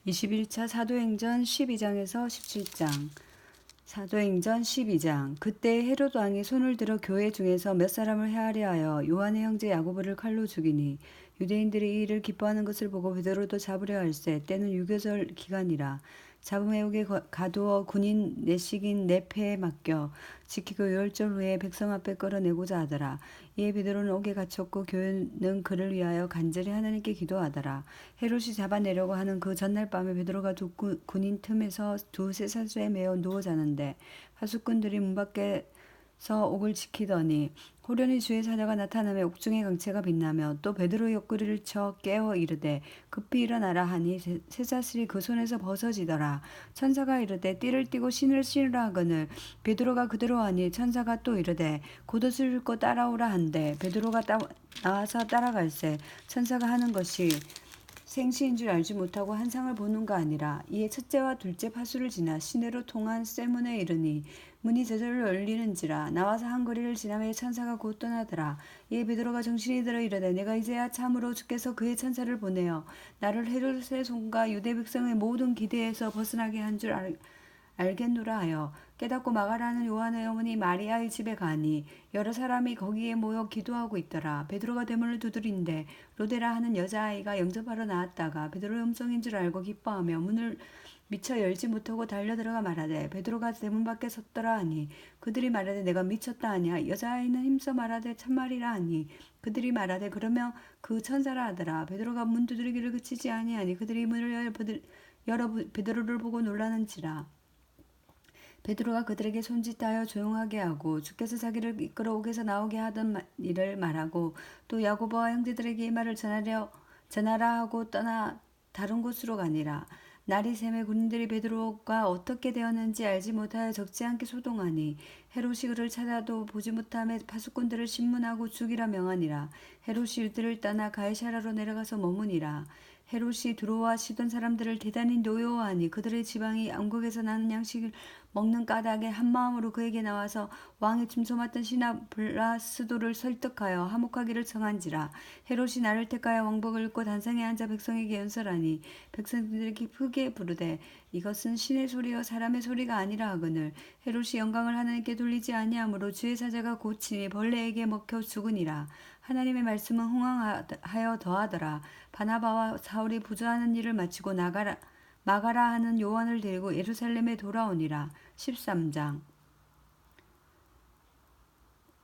21차 사도행전 12장에서 17장. 사도행전 12장. 그때 헤롯 왕이 손을 들어 교회 중에서 몇 사람을 해하려 하여 요한의 형제 야고보를 칼로 죽이니 유대인들이 이 일을 기뻐하는 것을 보고 베드로도 잡으려 할세. 때는 유교절 기간이라. 잡음에 오게 가두어 군인 내식인 네페에 맡겨 지키고 유월절 후에 백성 앞에 끌어내고자 하더라. 이에 베드로는 옥에 갇혔고 교회는 그를 위하여 간절히 하나님께 기도하더라. 헤롯이 잡아내려고 하는 그 전날 밤에 베드로가 두 군인 틈에서 두 쇠사슬에 매어 누워 자는데 파수꾼들이 문 밖에서 옥을 지키더니 호련히 주의 사자가 나타나며 옥중의 광채가 빛나며 또 베드로 옆구리를 쳐 깨어 이르되 급히 일어나라 하니 쇠사슬이 그 손에서 벗어지더라. 천사가 이르되 띠를 띠고 신을 신으라 하거늘 베드로가 그대로 하니 천사가 또 이르되 겉옷을 입고 따라오라 한대 베드로가 나와서 따라갈세. 천사가 하는 것이 생시인 줄 알지 못하고 한상을 보는가 아니라 이에 첫째와 둘째 파수를 지나 시내로 통한 쇠문에 이르니 문이 저절로 열리는지라. 나와서 한 거리를 지나매 천사가 곧 떠나더라. 이에 베드로가 정신이 들어 이르되 내가 이제야 참으로 주께서 그의 천사를 보내어 나를 헤롯의 손과 유대 백성의 모든 기대에서 벗어나게 한 줄 알겠노라 하여 깨닫고 마가라는 요한의 어머니 마리아의 집에 가니 여러 사람이 거기에 모여 기도하고 있더라. 베드로가 대문을 두드린데 로데라 하는 여자아이가 영접하러 나왔다가 베드로의 음성인 줄 알고 기뻐하며 문을 미처 열지 못하고 달려들어가 말하되 베드로가 대문 밖에 섰더라 하니 그들이 말하되 내가 미쳤다 하냐. 여자아이는 힘써 말하되 참말이라 하니 그들이 말하되 그러면 그 천사라 하더라. 베드로가 문 두드리기를 그치지 아니하니 그들이 문을 열어 베드로를 보고 놀라는지라. 베드로가 그들에게 손짓하여 조용하게 하고 주께서 자기를 이끌어 옥에서 나오게 하던 일을 말하고 또 야고보와 형제들에게 이 말을 전하라 하고 떠나 다른 곳으로 가니라. 날이 새매 군인들이 베드로가 어떻게 되었는지 알지 못하여 적지 않게 소동하니 헤롯이 그를 찾아도 보지 못함에 파수꾼들을 신문하고 죽이라 명하니라. 헤롯이 유대를 떠나 가이사라로 내려가서 머무니라. 헤롯이 두로와 시돈 사람들을 대단히 노여워하니 그들의 지방이 왕국에서 나는 양식을 먹는 까닭에 한마음으로 그에게 나와서 왕의 짐소 맡던 신하 블라스도를 설득하여 화목하기를 청한지라. 헤롯이 나를 택하여 왕복을 입고 단상에 앉아 백성에게 연설하니 백성들이 크게 부르되 이것은 신의 소리여 사람의 소리가 아니라 하거늘 헤롯이 영광을 하나님께 돌리지 아니하므로 주의 사자가 고치니 벌레에게 먹혀 죽으니라. 하나님의 말씀은 흥왕하여 더하더라. 바나바와 사울이 부조하는 일을 마치고 마가라 하는 요한을 데리고 예루살렘에 돌아오니라. 13장.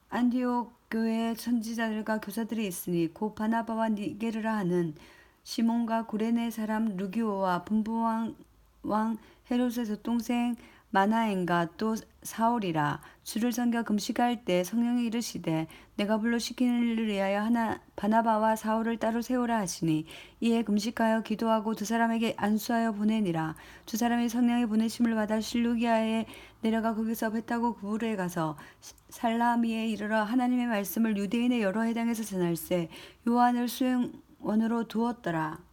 안디옥 교회에 선지자들과 교사들이 있으니 곧 바나바와 니게르라 하는 시몬과 구레네 사람 루기오와 분부왕 헤롯의 젖동생 마나엔과 또 사울이라. 주를 섬겨 금식할 때 성령이 이르시되 내가 불러 시키는 일을 위하여 바나바와 사울을 따로 세우라 하시니 이에 금식하여 기도하고 두 사람에게 안수하여 보내니라. 두 사람이 성령의 보내심을 받아 실루기아에 내려가 거기서 배 타고 구부르에 가서 살라미에 이르러 하나님의 말씀을 유대인의 여러 해당에서 전할세. 요한을 수행원으로 두었더라.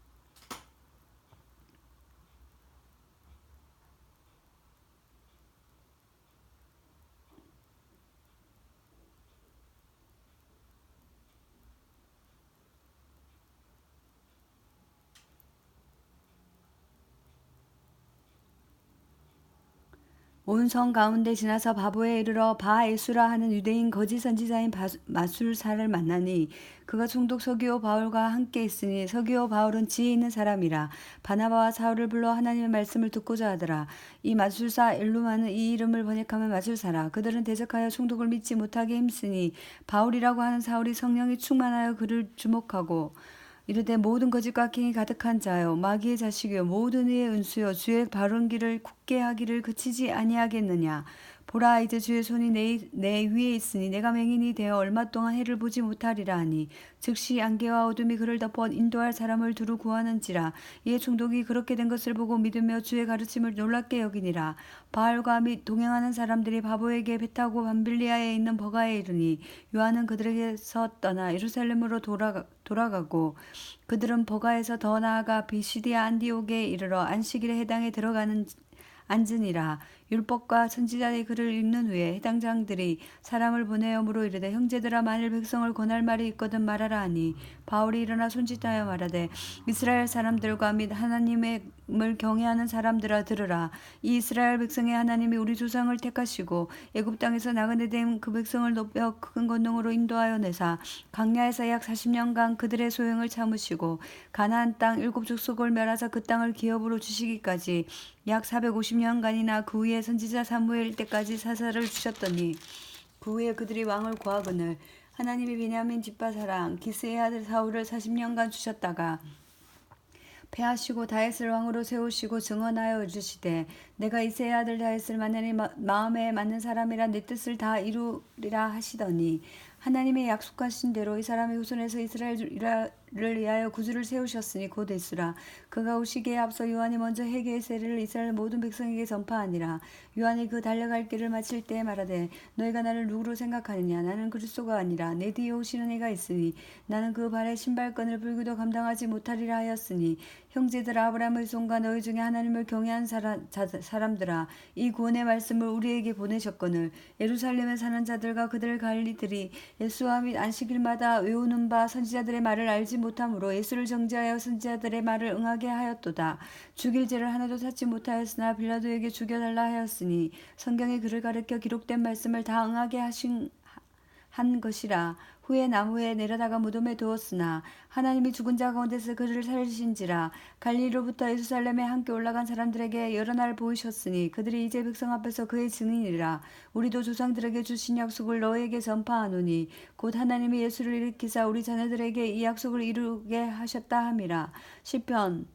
온 성 가운데 지나서 바보에 이르러 바에수라 하는 유대인 거짓 선지자인 마술사를 만나니 그가 총독 서기오 바울과 함께 있으니 서기오 바울은 지혜 있는 사람이라. 바나바와 사울을 불러 하나님의 말씀을 듣고자 하더라. 이 마술사 엘루마는 이 이름을 번역하면 마술사라. 그들은 대적하여 총독을 믿지 못하게 힘쓰니 바울이라고 하는 사울이 성령이 충만하여 그를 주목하고 이르되 모든 거짓과 악행이 가득한 자요 마귀의 자식이요 모든 의의 은수요 주의 바른 길을 굳게 하기를 그치지 아니하겠느냐. 보라 이제 주의 손이 내 위에 있으니 내가 맹인이 되어 얼마 동안 해를 보지 못하리라 하니 즉시 안개와 어둠이 그를 덮어 인도할 사람을 두루 구하는지라. 이에 총독이 그렇게 된 것을 보고 믿으며 주의 가르침을 놀랍게 여기니라. 바알과 및 동행하는 사람들이 바보에게 배 타고 밤빌리아에 있는 버가에 이르니 요한은 그들에게서 떠나 예루살렘으로 돌아가고 그들은 버가에서 더 나아가 비시디아 안디옥에 이르러 안식일에 해당에 앉으니라. 율법과 선지자의 글을 읽는 후에 해당 장들이 사람을 보내어 물어 이르되 형제들아 만일 백성을 권할 말이 있거든 말하라 하니 바울이 일어나 손짓하여 말하되 이스라엘 사람들과 및 하나님의 경외하는 사람들아 들으라. 이 이스라엘 백성의 하나님이 우리 조상을 택하시고 애굽 땅에서 나그네 된 그 백성을 높여 큰 권능으로 인도하여 내사 광야에서 약 40년간 그들의 소형을 참으시고 가나안 땅 7족속을 멸하사 그 땅을 기업으로 주시기까지 약 450년간이나 그 후에 선지자 사무엘 때까지 사사를 주셨더니 그 후에 그들이 왕을 구하거늘 하나님이 베냐민 집파 사람 기스의 아들 사울을 40년간 주셨다가 패하시고 다윗을 왕으로 세우시고 증언하여 주시되 내가 이새의 아들 다윗을 만나니 마음에 맞는 사람이라 내 뜻을 다 이루리라 하시더니 하나님의 약속하신 대로 이 사람의 후손에서 이스라엘을 위하여 구주를 세우셨으니 곧 에스라. 그가 오시기에 앞서 요한이 먼저 회개의 세례를 이스라엘 모든 백성에게 전파하니라. 요한이 그 달려갈 길을 마칠 때에 말하되 너희가 나를 누구로 생각하느냐. 나는 그리스도가 아니라 내 뒤에 오시는 이가 있으니 나는 그 발에 신발끈을 불기도 감당하지 못하리라 하였으니 형제들아 아브라함의 손과 너희 중에 하나님을 경외한 사람들아 이 구원의 말씀을 우리에게 보내셨거늘 예루살렘에 사는 자들과 그들 관리들이 예수와 및 안식일마다 외우는 바 선지자들의 말을 알지 못함으로 예수를 정죄하여 선지자들의 말을 응하게 하였도다. 죽일 죄를 하나도 찾지 못하였으나 빌라도에게 죽여달라 하였으니 성경에 그를 가르쳐 기록된 말씀을 다 응하게 한 것이라. 후에 나무에 내려다가 무덤에 두었으나 하나님이 죽은 자 가운데서 그를 살리신지라. 갈릴리로부터 예루살렘에 함께 올라간 사람들에게 여러 날 보이셨으니 그들이 이제 백성 앞에서 그의 증인이라. 우리도 조상들에게 주신 약속을 너에게 전파하노니 곧 하나님이 예수를 일으키사 우리 자녀들에게 이 약속을 이루게 하셨다 함이라. 시편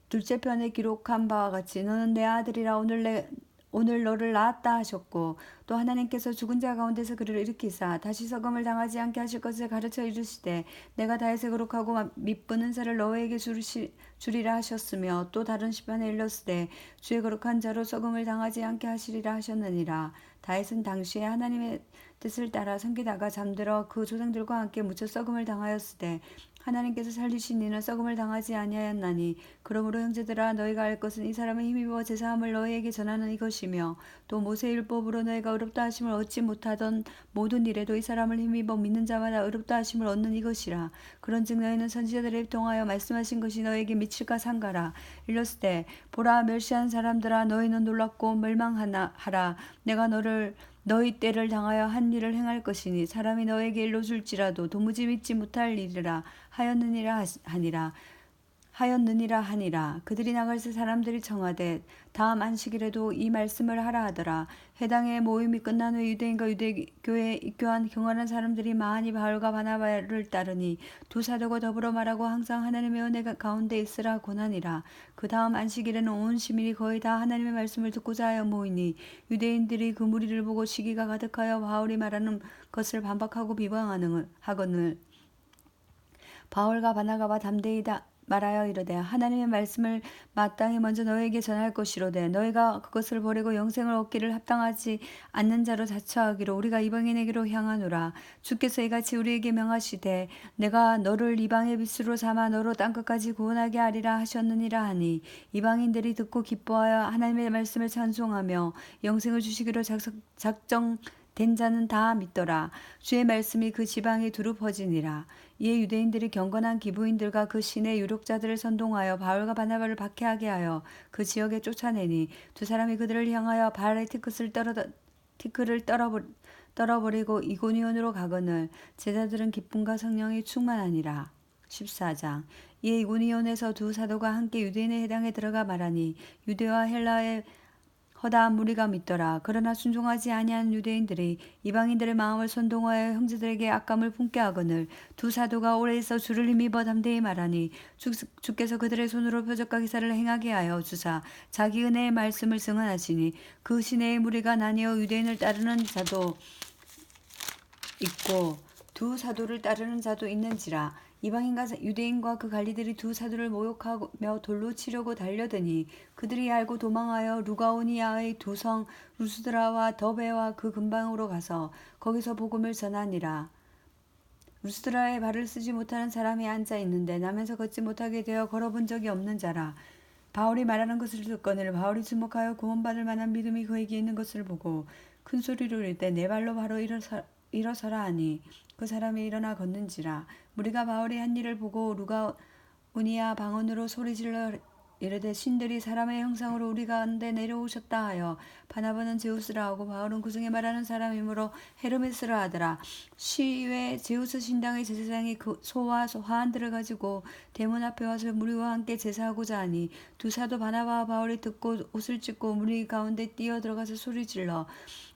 둘째 편에 기록한 바와 같이 너는 내 아들이라 오늘 너를 낳았다 하셨고 또 하나님께서 죽은 자 가운데서 그를 일으키사 다시 석음을 당하지 않게 하실 것을 가르쳐 이르시되 내가 다윗의 거룩하고 미쁜 은사를 너에게 주리라 하셨으며 또 다른 시편에 일렀으되 주의 거룩한 자로 석음을 당하지 않게 하시리라 하셨느니라. 다윗은 당시에 하나님의 뜻을 따라 섬기다가 잠들어 그 조상들과 함께 묻혀 썩음을 당하였으되 하나님께서 살리신 이는 썩음을 당하지 아니하였나니 그러므로 형제들아 너희가 알 것은 이 사람의 힘입어 제사함을 너희에게 전하는 이것이며 또 모세의 율법으로 너희가 의롭다 하심을 얻지 못하던 모든 일에도 이 사람을 힘입어 믿는 자마다 의롭다 하심을 얻는 이것이라. 그런즉 너희는 선지자들에 통하여 말씀하신 것이 너희에게 미칠까 상가라. 일렀으되 보라 멸시한 사람들아 너희는 놀랍고 멸망하라. 내가 너희 때를 당하여 한 일을 행할 것이니 사람이 너에게 일러줄지라도 도무지 믿지 못할 일이라 하였느니라 하니라. 그들이 나갈새 사람들이 청하되 다음 안식일에도 이 말씀을 하라 하더라. 해당의 모임이 끝난 후에 유대인과 유대교에 입교한 경건한 사람들이 많이 바울과 바나바를 따르니 두 사도가 더불어 말하고 항상 하나님의 은혜 가운데 있으라 권하니라. 그 다음 안식일에는 온 시민이 거의 다 하나님의 말씀을 듣고자 하여 모이니 유대인들이 그 무리를 보고 시기가 가득하여 바울이 말하는 것을 반박하고 비방하거늘 바울과 바나바가 담대히 말하여 이르되 하나님의 말씀을 마땅히 먼저 너희에게 전할 것이로되 너희가 그것을 버리고 영생을 얻기를 합당하지 않는 자로 자처하기로 우리가 이방인에게로 향하노라. 주께서 이같이 우리에게 명하시되 내가 너를 이방의 빛으로 삼아 너로 땅끝까지 구원하게 하리라 하셨느니라 하니 이방인들이 듣고 기뻐하여 하나님의 말씀을 찬송하며 영생을 주시기로 작정된 자는 다 믿더라. 주의 말씀이 그 지방에 두루 퍼지니라. 이에 유대인들이 경건한 기부인들과 그 시내 유력자들을 선동하여 바울과 바나바를 박해하게 하여 그 지역에 쫓아내니 두 사람이 그들을 향하여 발의 티끌을 떨어버리고 이고니온으로 가거늘 제자들은 기쁨과 성령이 충만하니라. 14장. 이에 이고니온에서 두 사도가 함께 유대인의 회당에 들어가 말하니 유대와 헬라의 허다한 무리가 믿더라. 그러나 순종하지 아니한 유대인들이 이방인들의 마음을 선동하여 형제들에게 악감을 품게 하거늘 두 사도가 오래 있어 주를 힘입어 담대히 말하니 주께서 그들의 손으로 표적과 기사를 행하게 하여 주사 자기 은혜의 말씀을 증언하시니 그 시내의 무리가 나뉘어 유대인을 따르는 자도 있고 두 사도를 따르는 자도 있는지라. 이방인과 유대인과 그 관리들이 두 사도를 모욕하며 돌로 치려고 달려드니 그들이 알고 도망하여 루가오니아의 두 성 루스드라와 더베와 그 근방으로 가서 거기서 복음을 전하니라. 루스드라에 발을 쓰지 못하는 사람이 앉아 있는데 나면서 걷지 못하게 되어 걸어본 적이 없는 자라. 바울이 말하는 것을 듣거늘 바울이 주목하여 구원받을 만한 믿음이 그에게 있는 것을 보고 큰 소리로 이르되 내 발로 바로 일어서라 하니 그 사람이 일어나 걷는지라. 우리가 바울이 한 일을 보고 루가오니아 방언으로 소리질러 이르되 신들이 사람의 형상으로 우리 가운데 내려오셨다 하여 바나바는 제우스라 하고 바울은 그 중에 말하는 사람이므로 헤르메스라 하더라. 시외 제우스 신당의 제사장이 그 소와 화환들을 가지고 대문 앞에 와서 무리와 함께 제사하고자 하니 두 사도 바나바와 바울이 듣고 옷을 찢고 무리 가운데 뛰어 들어가서 소리질러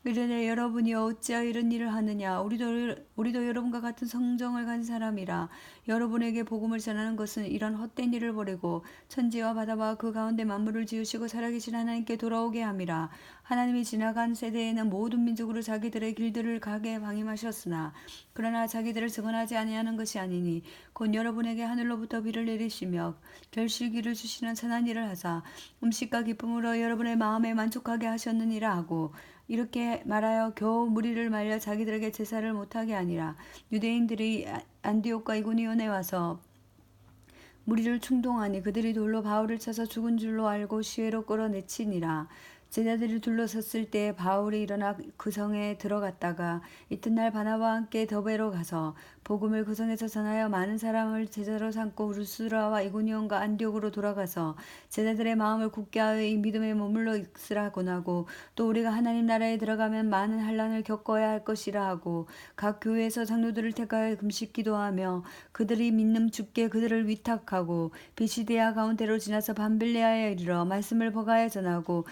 이르되 여러분이 어찌하여 이런 일을 하느냐. 우리도 여러분과 같은 성정을 가진 사람이라. 여러분에게 복음을 전하는 것은 이런 헛된 일을 버리고 천지와 바다와 그 가운데 만물을 지으시고 살아계신 하나님께 돌아오게 함이라. 하나님이 지나간 세대에는 모든 민족으로 자기들의 길들을 가게 방임하셨으나 그러나 자기들을 증언하지 아니하는 것이 아니니 곧 여러분에게 하늘로부터 비를 내리시며 결실기를 주시는 선한 일을 하사 음식과 기쁨으로 여러분의 마음에 만족하게 하셨느니라 하고 이렇게 말하여 겨우 무리를 말려 자기들에게 제사를 못하게 하니라. 유대인들이 안디옥과 이고니온에 와서 무리를 충동하니 그들이 돌로 바울을 쳐서 죽은 줄로 알고 시외로 끌어내치니라. 제자들이 둘러섰을 때 바울이 일어나 그 성에 들어갔다가 이튿날 바나바와 함께 더베로 가서 복음을 그 성에서 전하여 많은 사람을 제자로 삼고 루스라와 이고니온과 안디옥으로 돌아가서 제자들의 마음을 굳게 하여 이 믿음에 머물러 있으라 권하고 또 우리가 하나님 나라에 들어가면 많은 환난을 겪어야 할 것이라 하고 각 교회에서 장로들을 택하여 금식 기도하며 그들이 믿는 주께 그들을 위탁하고 비시디아 가운데로 지나서 밤빌레아에 이르러 말씀을 버가에 전하고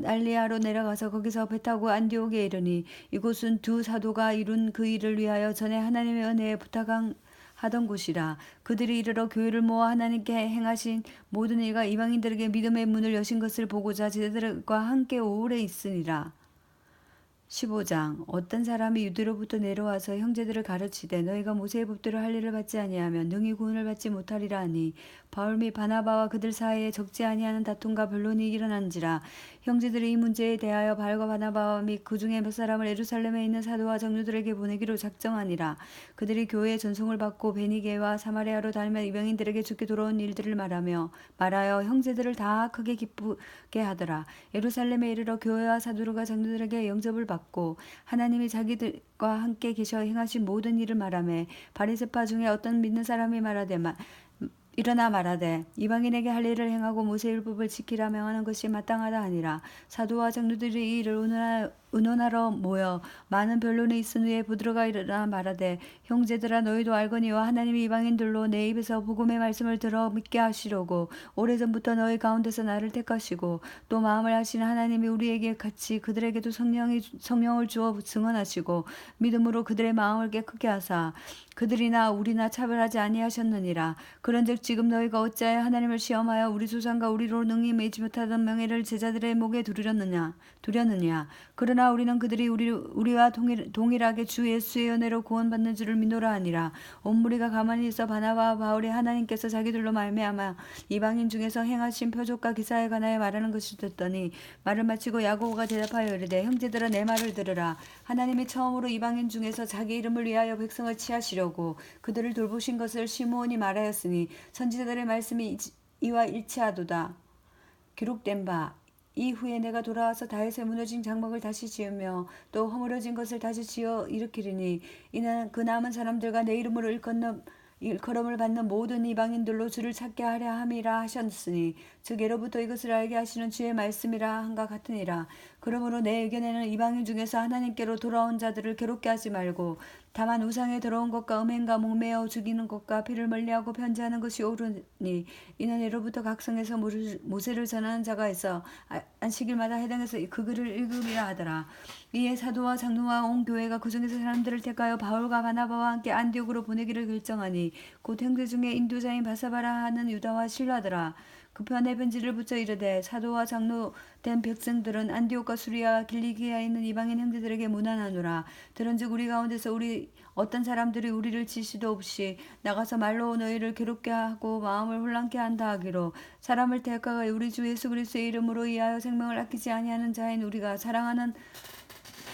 알리아로 내려가서 거기서 배 타고 안디옥에 이르니 이곳은 두 사도가 이룬 그 일을 위하여 전에 하나님의 은혜에 부탁하던 곳이라. 그들이 이르러 교회를 모아 하나님께 행하신 모든 일과 이방인들에게 믿음의 문을 여신 것을 보고자 제자들과 함께 오래 있으니라. 15장 어떤 사람이 유대로부터 내려와서 형제들을 가르치되 너희가 모세의 법대로 할 일을 받지 아니하면 능히 구원을 받지 못하리라 하니 바울 및 바나바와 그들 사이에 적지 아니하는 다툼과 변론이 일어난지라. 형제들이 이 문제에 대하여 바울과 바나바와 및 그 중에 몇 사람을 예루살렘에 있는 사도와 장로들에게 보내기로 작정하니라. 그들이 교회의 전송을 받고 베니게와 사마리아로 다니며 이방인들에게 죽게 돌아온 일들을 말하여 형제들을 다 크게 기쁘게 하더라. 예루살렘에 이르러 교회와 사도들과 장로들에게 영접을 받고 하나님이 자기들과 함께 계셔 행하신 모든 일을 말하며 바리새파 중에 어떤 믿는 사람이 일어나 말하되 이방인에게 할 일을 행하고 모세의 율법을 지키라 명하는 것이 마땅하다 하니라. 사도와 장로들이 이 일을 의논하러 모여 많은 변론이 있은 후에 부드러가 일어나 말하되 형제들아 너희도 알거니와 하나님이 이방인들로 내 입에서 복음의 말씀을 들어 믿게 하시려고 오래전부터 너희 가운데서 나를 택하시고 또 마음을 하시는 하나님이 우리에게 같이 그들에게도 성령을 주어 증언하시고 믿음으로 그들의 마음을 깨끗게 하사 그들이나 우리나 차별하지 아니하셨느니라. 그런즉 지금 너희가 어찌하여 하나님을 시험하여 우리 조상과 우리로 능히 매지 못하던 명예를 제자들의 목에 두려느냐. 그러나 우리는 그들이 우리와 동일하게 주 예수의 은혜로 구원받는 줄을 믿노라 하니라. 온 무리가 가만히 있어 바나바와 바울이 하나님께서 자기들로 말미암아 이방인 중에서 행하신 표적과 기사에 관하여 말하는 것을 듣더니 말을 마치고 야고보가 대답하여 이르되 형제들아 내 말을 들으라. 하나님이 처음으로 이방인 중에서 자기 이름을 위하여 백성을 취하시려고 그들을 돌보신 것을 시므온이 말하였으니 선지자들의 말씀이 이와 일치하도다. 기록된 바 이후에 내가 돌아와서 다윗의 무너진 장막을 다시 지으며 또 허물어진 것을 다시 지어 일으키리니 이는 그 남은 사람들과 내 이름으로 일컬음을 받는 모든 이방인들로 주를 찾게 하려 함이라 하셨으니 즉 예로부터 이것을 알게 하시는 주의 말씀이라 한가 같으니라. 그러므로 내 의견에는 이방인 중에서 하나님께로 돌아온 자들을 괴롭게 하지 말고 다만 우상에 들어온 것과 음행과 목매어 죽이는 것과 피를 멀리하고 편지하는 것이 옳으니 이는 예로부터 각성에서 모세를 전하는 자가 있어 안식일마다 해당해서 그 글을 읽음이라 하더라. 이에 사도와 장로와 온 교회가 그 중에서 사람들을 택하여 바울과 바나바와 함께 안디옥으로 보내기를 결정하니 곧 형제 중에 인도자인 바사바라 하는 유다와 실라더라. 그 편에 편지를 붙여 이르되 사도와 장로 된 백성들은 안디옥과 수리아 길리기아에 있는 이방인 형제들에게 문안하노라. 들은즉 우리 가운데서 어떤 사람들이 우리를 지시도 없이 나가서 말로 너희를 괴롭게 하고 마음을 혼란케 한다 하기로 사람을 택하여 우리 주 예수 그리스도의 이름으로 이하여 생명을 아끼지 아니하는 자인 우리가 사랑하는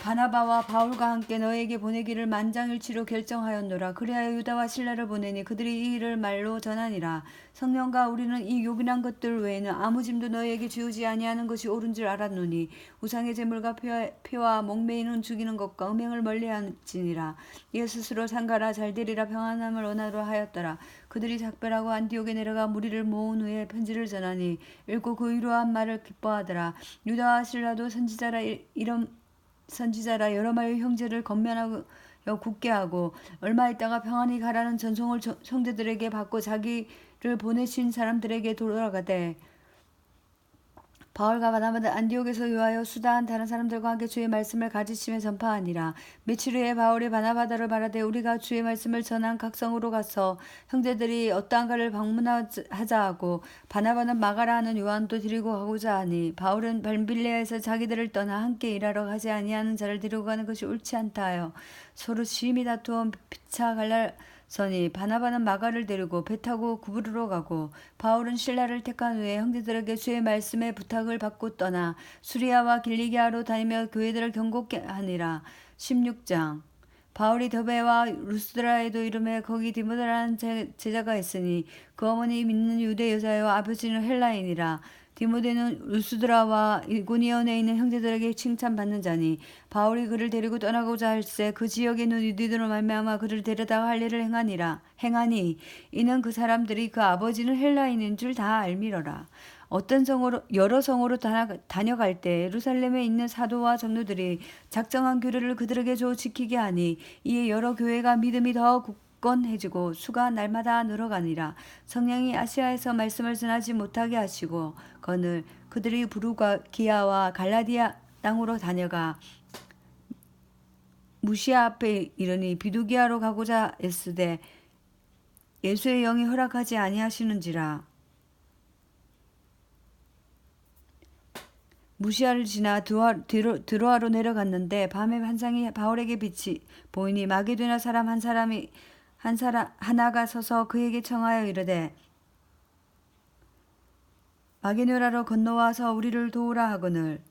바나바와 바울과 함께 너에게 보내기를 만장일치로 결정하였노라. 그리하여 유다와 실라를 보내니 그들이 이 일을 말로 전하니라. 성령과 우리는 이 요긴한 것들 외에는 아무 짐도 너희에게 지우지 아니하는 것이 옳은 줄 알았노니 우상의 제물과 피와 목매이는 죽이는 것과 음행을 멀리하지니라. 이에 스스로 상가라 잘되리라 평안함을 원하려 하였더라. 그들이 작별하고 안디옥에 내려가 무리를 모은 후에 편지를 전하니 읽고 그 위로한 말을 기뻐하더라. 유다와 실라도 선지자라 여러 마리 형제를 건면하여 굳게 하고 얼마 있다가 평안히 가라는 전송을 형제들에게 받고 자기를 보내신 사람들에게 돌아가되 바울과 바나바는 안디옥에서 유하여 수다한 다른 사람들과 함께 주의 말씀을 가르치며 전파하니라. 며칠 후에 바울이 바나바를 말하되 우리가 주의 말씀을 전한 각 성으로 가서 형제들이 어떠한가를 방문하자 하고 바나바는 마가라 하는 요한도 데리고 가고자 하니 바울은 밤빌레에서 자기들을 떠나 함께 일하러 가지 아니하는 자를 데리고 가는 것이 옳지 않다 하여 서로 심히 다투어 피차 갈라서니 바나바는 마가를 데리고 배 타고 구브로로 가고 바울은 실라를 택한 후에 형제들에게 주의 말씀의 부탁을 받고 떠나 수리아와 길리기아로 다니며 교회들을 경고케 하니라. 16장 바울이 더베와 루스드라에도 이름에 거기 디모데라는 제자가 있으니 그 어머니 믿는 유대 여자요 아버지는 헬라인이라. 디모데는 루스드라와 이고니온에 있는 형제들에게 칭찬받는 자니 바울이 그를 데리고 떠나고자 할세 그 지역에 있는 유대인으로 말미암아 그를 데려다가 할 일을 행하니 이는 그 사람들이 그 아버지는 헬라인인 줄 다 알미러라. 어떤 성으로 여러 성으로 다녀갈 때 예루살렘에 있는 사도와 장로들이 작정한 규례를 그들에게 줘 지키게 하니 이에 여러 교회가 믿음이 더 굳건해지고 수가 날마다 늘어가니라. 성령이 아시아에서 말씀을 전하지 못하게 하시고 거늘 그들이 부르기아와 갈라디아 땅으로 다녀가 무시아 앞에 이르니 비두기아로 가고자 애쓰되 예수의 영이 허락하지 아니하시는지라. 무시아를 지나 드로아로 내려갔는데 밤에 환상이 바울에게 빛이 보이니 마게도냐 사람 하나가 서서 그에게 청하여 이르되 마게도냐로 건너와서 우리를 도우라 하거늘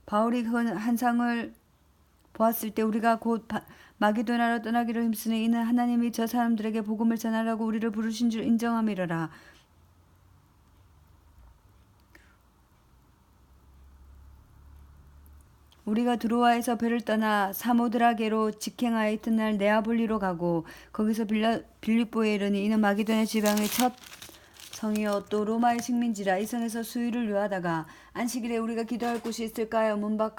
바울이 그 환상을 보았을 때 우리가 곧 마게도냐로 떠나기로 힘쓰니 이는 하나님이 저 사람들에게 복음을 전하라고 우리를 부르신 줄 인정함이로라. 우리가 드로아에서 배를 떠나 사모드라게로 직행하여 이튿날 네아볼리로 가고 거기서 빌립보에 이르니 이는 마게도냐 지방의 첫 성이요 또 로마의 식민지라. 이 성에서 수유를 요하다가 안식일에 우리가 기도할 곳이 있을까요? 문밖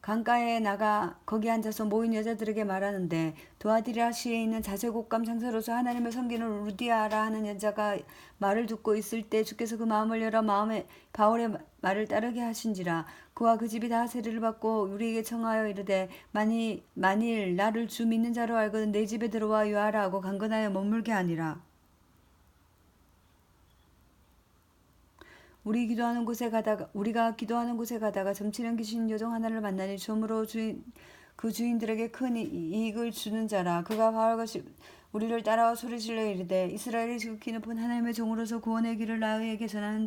강가에 나가 거기 앉아서 모인 여자들에게 말하는데 도아디라시에 있는 자제곡감 장사로서 하나님을 섬기는 루디아라 하는 여자가 말을 듣고 있을 때 주께서 그 마음을 열어 마음에 바울의 말을 따르게 하신지라. 그와 그 집이 다 세례를 받고 우리에게 청하여 이르되 만일 나를 주 믿는 자로 알거든 내 집에 들어와 유하라 하고 강건하여 머물게 하니라. 우리가 기도하는 곳에 가다가 점치는 귀신 요정 하나를 만나니 좀으로 그 주인들에게 큰 이익을 주는 자라. 그가 바울과 우리를 따라와 소리질러 이르되 이스라엘이 지극히 높은 하나님의 종으로서 구원의 길을 너희에게 전하는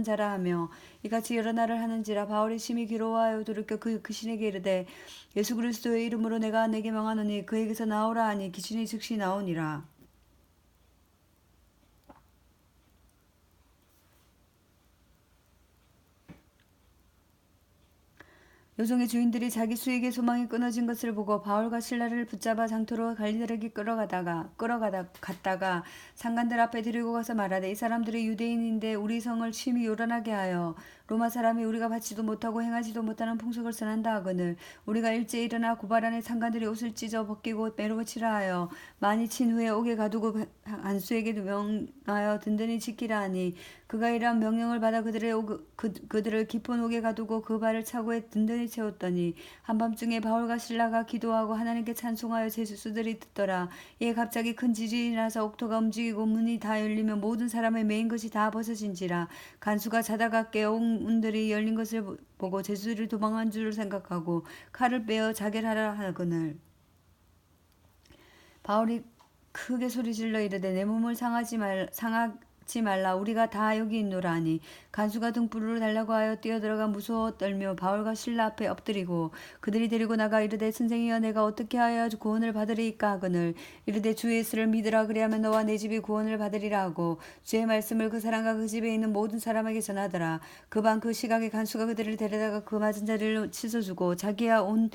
자라 하며 이같이 여러 날을 하는지라. 바울이 심히 괴로워하여 돌이켜 그 귀신에게 이르되 예수 그리스도의 이름으로 내게 명하노니 그에게서 나오라 하니 귀신이 즉시 나오니라. 요정의 주인들이 자기 수익의 소망이 끊어진 것을 보고 바울과 실라를 붙잡아 장터로 갈리들에게 갔다가 상관들 앞에 데리고 가서 말하되 이 사람들이 유대인인데 우리 성을 심히 요란하게 하여 로마 사람이 우리가 받지도 못하고 행하지도 못하는 풍속을 전한다 하거늘 우리가 일제히 일어나 고발하니 상관들이 옷을 찢어 벗기고 매로 치라 하여 많이 친 후에 옥에 가두고 안수에게 명하여 든든히 지키라 하니 그가 이러한 명령을 받아 그들을 깊은 옥에 가두고 그 발을 차고에 든든히 채웠더니 한밤중에 바울과 실라가 기도하고 하나님께 찬송하여 제수들이 듣더라. 이에 갑자기 큰 지진이 나서 옥토가 움직이고 문이 다 열리며 모든 사람의 매인 것이 다 벗어진지라. 간수가 자다가 깨어 문들이 열린 것을 보고 제수들이 도망한 줄 생각하고 칼을 빼어 자결하라 하거늘 바울이 크게 소리질러 이르되 내 몸을 상하지 찾지 말라. 우리가 다 여기 있노라 하니 간수가 등불로 달라고 하여 뛰어들어가 무서워 떨며 바울과 실라 앞에 엎드리고 그들이 데리고 나가 이르되 선생이여 내가 어떻게 하여 구원을 받으리이까 하거늘 이르되 주 예수를 믿으라 그리하면 너와 내 집이 구원을 받으리라 하고 주의 말씀을 그 사람과 그 집에 있는 모든 사람에게 전하더라. 그 밤 그 시각에 간수가 그들을 데려다가 그 맞은 자리를 씻어주고 자기야 온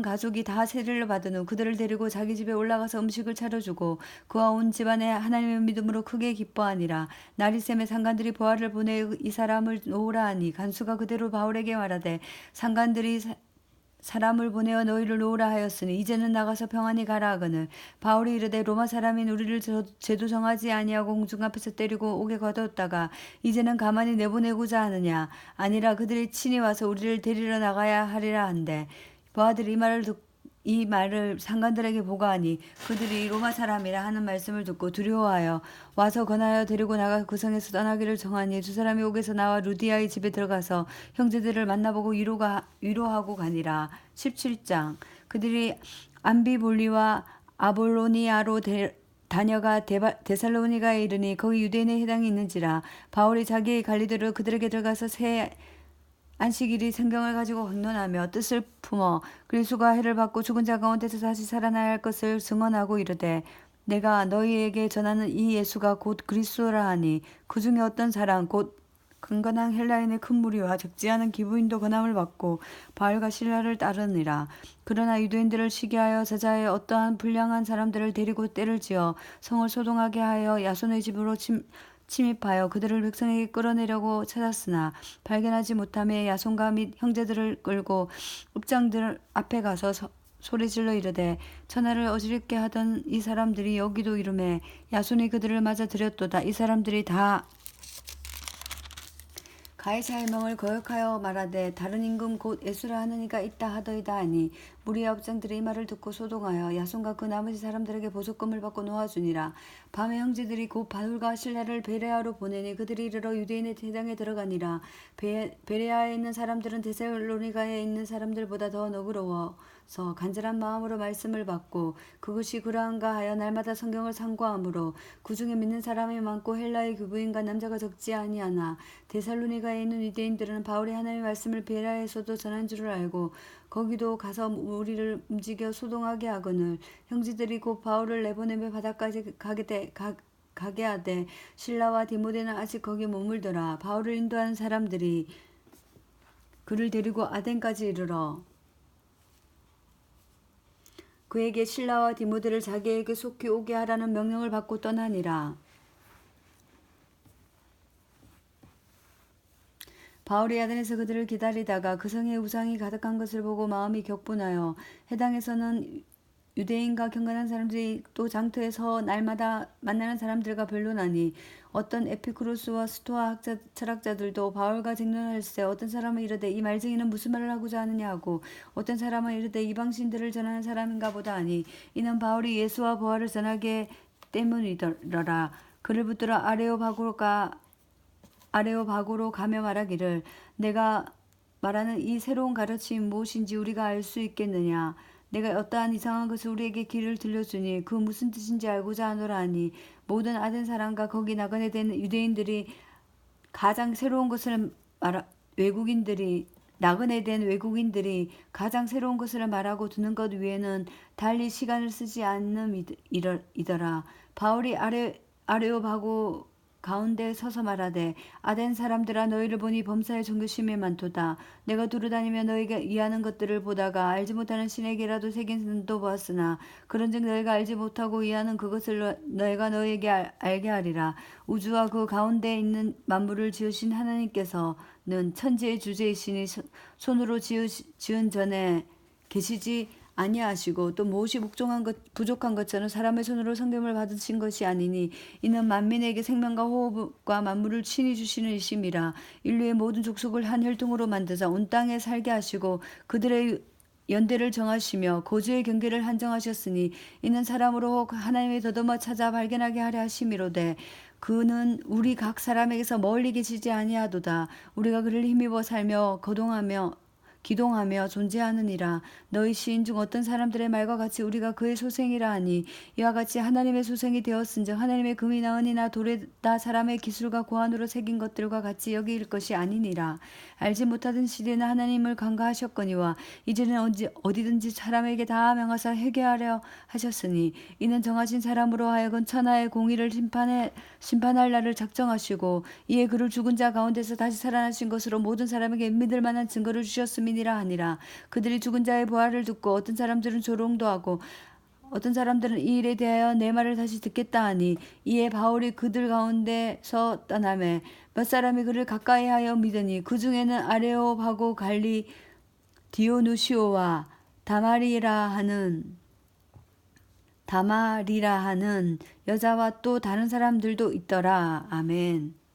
가족이 다 세례를 받은 후 그들을 데리고 자기 집에 올라가서 음식을 차려주고 그와 온 집안에 하나님의 믿음으로 크게 기뻐하니라. 날이 샘에 상관들이 보아를 보내 이 사람을 놓으라 하니 간수가 그대로 바울에게 말하되 상관들이 사람을 보내어 너희를 놓으라 하였으니 이제는 나가서 평안히 가라 하거늘 바울이 이르되 로마 사람인 우리를 제도 정하지 아니하고 공중 앞에서 때리고 옥에 가두었다가 이제는 가만히 내보내고자 하느냐 아니라 그들이 친히 와서 우리를 데리러 나가야 하리라 한대 부하들이 이 말을 상관들에게 보고하니 그들이 로마 사람이라 하는 말씀을 듣고 두려워하여 와서 권하여 데리고 나가 그 성에서 떠나기를 정하니 두 사람이 옥에서 나와 루디아의 집에 들어가서 형제들을 만나보고 위로하고 가니라. 17장 그들이 암비볼리와 아볼로니아로 다녀가 데살로니가에 이르니 거기 유대인의 회당이 있는지라 바울이 자기의 관리대로 그들에게 들어가서 새 안식일이 성경을 가지고 공론하며 뜻을 품어 그리스도가 해를 받고 죽은 자 가운데서 다시 살아나야 할 것을 증언하고 이르되 내가 너희에게 전하는 이 예수가 곧 그리스도라 하니 그 중에 어떤 사람 곧 강건한 헬라인의 큰 무리와 적지 않은 기부인도 권함을 받고 바울과 실라를 따르니라. 그러나 유대인들을 시기하여 저자의 어떠한 불량한 사람들을 데리고 때를 지어 성을 소동하게 하여 야손의 집으로 침입하여 그들을 백성에게 끌어내려고 찾았으나 발견하지 못하며 야손과 및 형제들을 끌고 읍장들 앞에 가서 소리질러 이르되 천하를 어지럽게 하던 이 사람들이 여기도 이르매 야손이 그들을 맞아 들였도다. 이 사람들이 다 가이사의 명을 거역하여 말하되 다른 임금 곧 예수라 하는 이가 있다 하더이다 하니 무리의 업장들이 이 말을 듣고 소동하여 야손과 그 나머지 사람들에게 보석금을 받고 놓아주니라. 밤에 형제들이 곧 바울과 실라를 베레아로 보내니 그들이 이르러 유대인의 회당에 들어가니라. 베레아에 있는 사람들은 데살로니가에 있는 사람들보다 더 너그러워서 간절한 마음으로 말씀을 받고 그것이 그러한가 하여 날마다 성경을 상고하므로 그 중에 믿는 사람이 많고 헬라의 교부인과 남자가 적지 아니하나 데살로니가에 있는 유대인들은 바울이 하나님의 말씀을 베레아에서도 전한 줄을 알고 거기도 가서 우리를 움직여 소동하게 하거늘 형제들이 곧 바울을 내보내며 바다까지 가게 하되 실라와 디모데는 아직 거기 머물더라. 바울을 인도하는 사람들이 그를 데리고 아덴까지 이르러 그에게 실라와 디모데를 자기에게 속히 오게 하라는 명령을 받고 떠나니라. 바울이 아덴에서 그들을 기다리다가 그 성에 우상이 가득한 것을 보고 마음이 격분하여 해당에서는 유대인과 경건한 사람들이 또 장터에서 날마다 만나는 사람들과 변론하니 어떤 에피쿠로스와 스토아 철학자들도 바울과 쟁론할세 어떤 사람은 이르되 이 말쟁이는 무슨 말을 하고자 하느냐 하고 어떤 사람은 이르되 이방신들을 전하는 사람인가 보다 하니 이는 바울이 예수와 부활을 전하게 때문이더라. 그를 붙들어 아레오바고로 가며 말하기를 내가 말하는 이 새로운 가르침이 무엇인지 우리가 알 수 있겠느냐. 내가 어떠한 이상한 것을 우리에게 귀를 들려주니 그 무슨 뜻인지 알고자 하노라 하니 모든 아덴 사람과 거기 나그네 된 유대인들이 가장 새로운 것을 나그네 된 외국인들이 가장 새로운 것을 말하고 듣는 것 위에는 달리 시간을 쓰지 않음이더라. 바울이 아레오바고 가운데 서서 말하되 아덴 사람들아 너희를 보니 범사의 종교심이 많도다. 내가 두루다니며 너희가 이해하는 것들을 보다가 알지 못하는 신에게라도 새긴 선도 보았으나 그런즉 너희가 알지 못하고 이해하는 그것을 너희가 너희에게 알게 하리라. 우주와 그 가운데 있는 만물을 지으신 하나님께서는 천지의 주제이시니 손으로 지은 전에 계시지 아니하시고 또 무엇이 부족한 것처럼 사람의 손으로 성경을 받으신 것이 아니니 이는 만민에게 생명과 호흡과 만물을 친히 주시는 이심이라. 인류의 모든 족속을 한 혈통으로 만드사 온 땅에 살게 하시고 그들의 연대를 정하시며 거주의 경계를 한정하셨으니 이는 사람으로 하나님의 더듬어 찾아 발견하게 하려 하심이로되 그는 우리 각 사람에게서 멀리 계시지 아니하도다. 우리가 그를 힘입어 살며 거동하며 기동하며 존재하느니라. 너희 시인 중 어떤 사람들의 말과 같이 우리가 그의 소생이라 하니 이와 같이 하나님의 소생이 되었은즉 하나님의 금이나 은이나 돌에다 사람의 기술과 고안으로 새긴 것들과 같이 여길 것이 아니니라. 알지 못하던 시대는 하나님을 간과하셨거니와 이제는 어디든지 사람에게 다 명하사 회개하려 하셨으니 이는 정하신 사람으로 하여금 천하의 공의를 심판할 날을 작정하시고 이에 그를 죽은 자 가운데서 다시 살아나신 것으로 모든 사람에게 믿을 만한 증거를 주셨음이니라 하니라. 그들이 죽은 자의 부활을 듣고 어떤 사람들은 조롱도 하고 어떤 사람들은 이 일에 대하여 내 말을 다시 듣겠다 하니 이에 바울이 그들 가운데서 떠나매 몇 사람이 그를 가까이하여 믿으니 그 중에는 아레오바고 갈리 디오누시오와 다마리라 하는 여자와 또 다른 사람들도 있더라. 아멘.